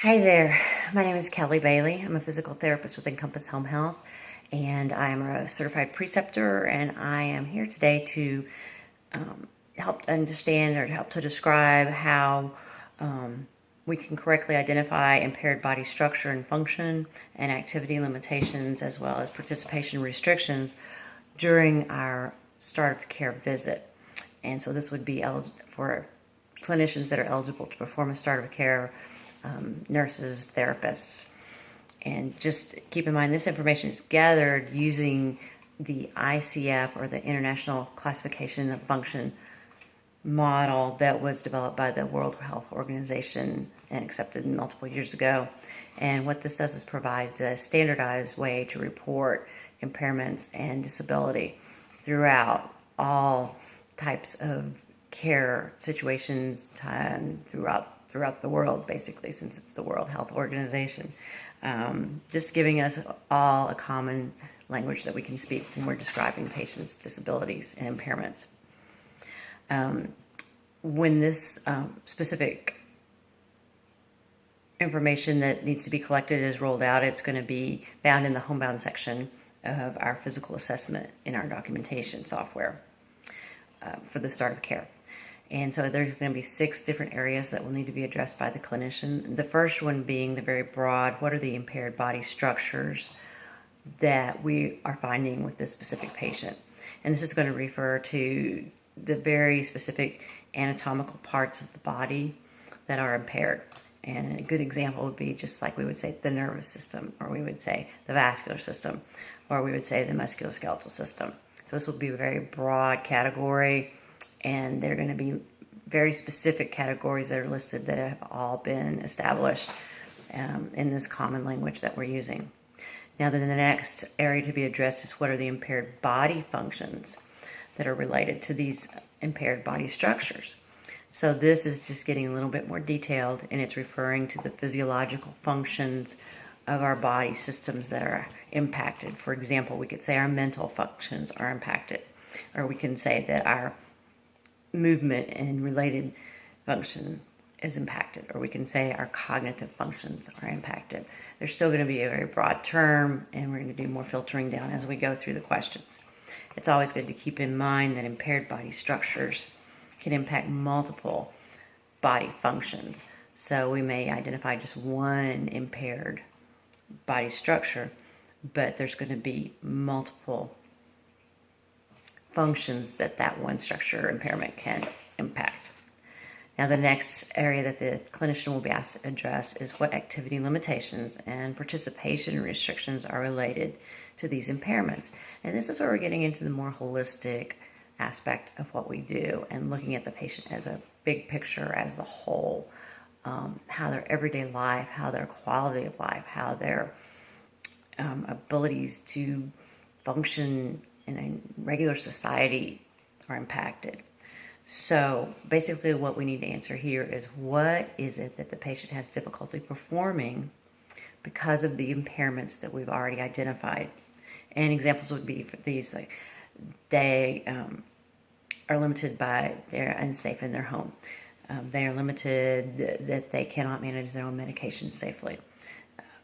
Hi there, my name is Kelly Bailey. I'm a physical therapist with Encompass Home Health, and I am a certified preceptor, and I am here today to help understand or help to describe how we can correctly identify impaired body structure and function and activity limitations as well as participation restrictions during our start of care visit. And so this would be for clinicians that are eligible to perform a start of care, nurses, therapists. And just keep in mind, this information is gathered using the ICF, or the International Classification of Function model that was developed by the World Health Organization and accepted multiple years ago. And what this does is provides a standardized way to report impairments and disability throughout all types of care situations throughout the world, basically, since it's the World Health Organization. Just giving us all a common language that we can speak when we're describing patients' disabilities and impairments. When this specific information that needs to be collected is rolled out, it's going to be found in the Homebound section of our physical assessment in our documentation software for the start of care. And so there's going to be 6 different areas that will need to be addressed by the clinician. The first one being the very broad, what are the impaired body structures that we are finding with this specific patient? And this is going to refer to the very specific anatomical parts of the body that are impaired. And a good example would be just like we would say the nervous system, or we would say the vascular system, or we would say the musculoskeletal system. So this will be a very broad category, and they're going to be very specific categories that are listed that have all been established in this common language that we're using. Now then, the next area to be addressed is what are the impaired body functions that are related to these impaired body structures. So this is just getting a little bit more detailed, and it's referring to the physiological functions of our body systems that are impacted. For example, we could say our mental functions are impacted, or we can say that our movement and related function is impacted, or we can say our cognitive functions are impacted. There's still going to be a very broad term, and we're going to do more filtering down as we go through the questions. It's always good to keep in mind that impaired body structures can impact multiple body functions. So we may identify just one impaired body structure, but there's going to be multiple functions that one structure impairment can impact. Now, the next area that the clinician will be asked to address is what activity limitations and participation restrictions are related to these impairments. And this is where we're getting into the more holistic aspect of what we do and looking at the patient as a big picture, as the whole, how their everyday life, how their quality of life, how their abilities to function in a regular society are impacted. So basically what we need to answer here is, what is it that the patient has difficulty performing because of the impairments that we've already identified? And examples would be for these, like they are limited by they're unsafe in their home. They are limited that they cannot manage their own medications safely.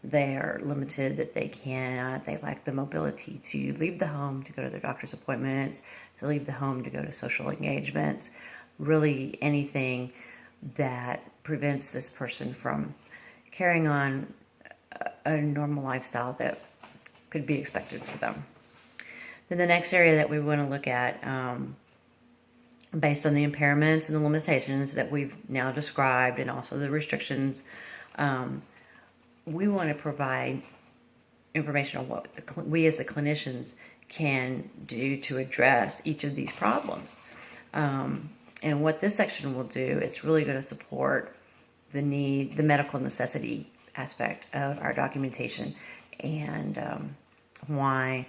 They are limited that they lack the mobility to leave the home to go to their doctor's appointments, to leave the home to go to social engagements, really anything that prevents this person from carrying on a normal lifestyle that could be expected for them. Then the next area that we want to look at, based on the impairments and the limitations that we've now described and also the restrictions, we want to provide information on what we as the clinicians can do to address each of these problems. And what this section will do, it's really going to support the medical necessity aspect of our documentation, and why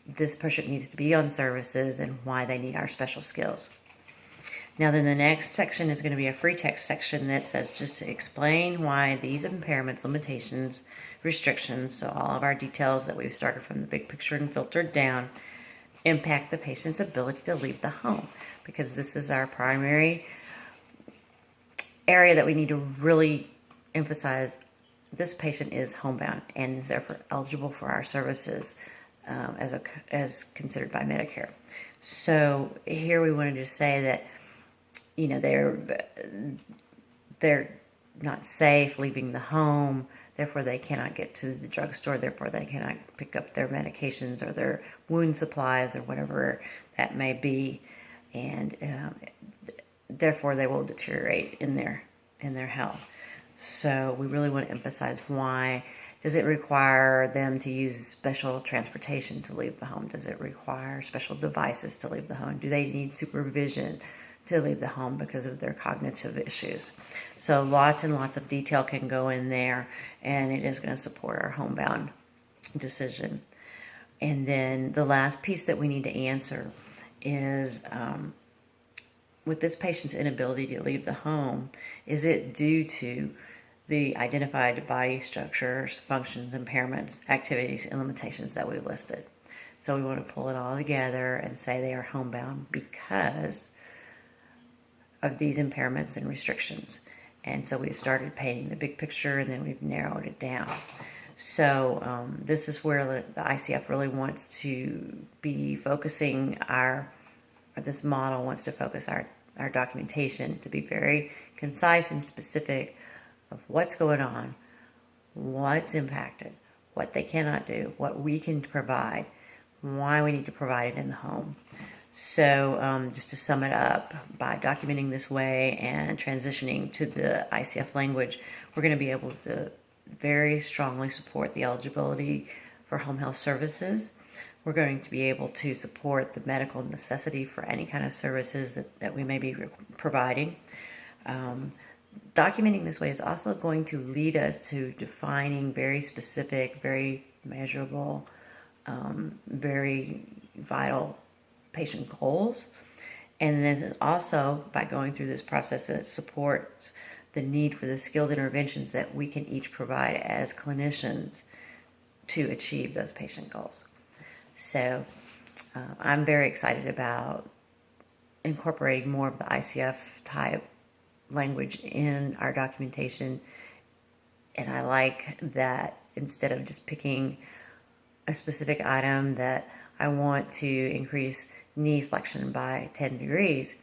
this person needs to be on services and why they need our special skills. Now then, the next section is going to be a free text section that says just to explain why these impairments, limitations, restrictions, so all of our details that we've started from the big picture and filtered down, impact the patient's ability to leave the home, because this is our primary area that we need to really emphasize this patient is homebound and is therefore eligible for our services as considered by Medicare. So here we wanted to say that, you know, they're not safe leaving the home, therefore they cannot get to the drugstore, therefore they cannot pick up their medications or their wound supplies or whatever that may be, and therefore they will deteriorate in their health. So we really want to emphasize why. Does it require them to use special transportation to leave the home? Does it require special devices to leave the home? Do they need supervision to leave the home because of their cognitive issues? So lots and lots of detail can go in there, and it is going to support our homebound decision. And then the last piece that we need to answer is, with this patient's inability to leave the home, is it due to the identified body structures, functions, impairments, activities, and limitations that we've listed? So we want to pull it all together and say they are homebound because of these impairments and restrictions. And so we've started painting the big picture, and then we've narrowed it down. So this is where the ICF really wants to be focusing this model wants to focus our documentation to be very concise and specific of what's going on, what's impacted, what they cannot do, what we can provide, why we need to provide it in the home. So just to sum it up, by documenting this way and transitioning to the ICF language, we're going to be able to very strongly support the eligibility for home health services. We're going to be able to support the medical necessity for any kind of services that we may be providing. Documenting this way is also going to lead us to defining very specific, very measurable, very vital patient goals. And then also, by going through this process, it supports the need for the skilled interventions that we can each provide as clinicians to achieve those patient goals. So I'm very excited about incorporating more of the ICF type language in our documentation. And I like that instead of just picking a specific item that I want to increase knee flexion by 10 degrees,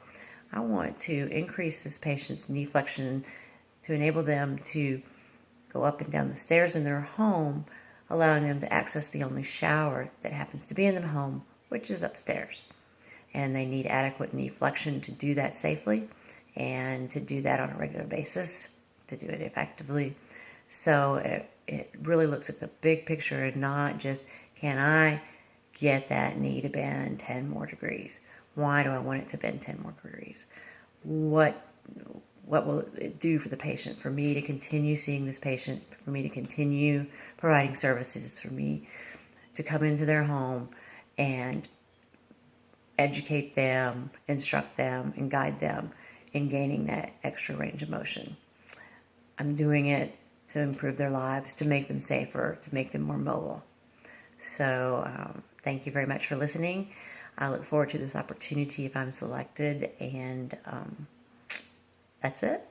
I want to increase this patient's knee flexion to enable them to go up and down the stairs in their home, allowing them to access the only shower that happens to be in the home, which is upstairs. And they need adequate knee flexion to do that safely and to do that on a regular basis, to do it effectively. So it really looks at the big picture and not just, can I get that knee to bend 10 more degrees? Why do I want it to bend 10 more degrees? What will it do for the patient, for me to continue seeing this patient, for me to continue providing services, for me to come into their home and educate them, instruct them, and guide them in gaining that extra range of motion. I'm doing it to improve their lives, to make them safer, to make them more mobile. So thank you very much for listening. I look forward to this opportunity if I'm selected, and that's it.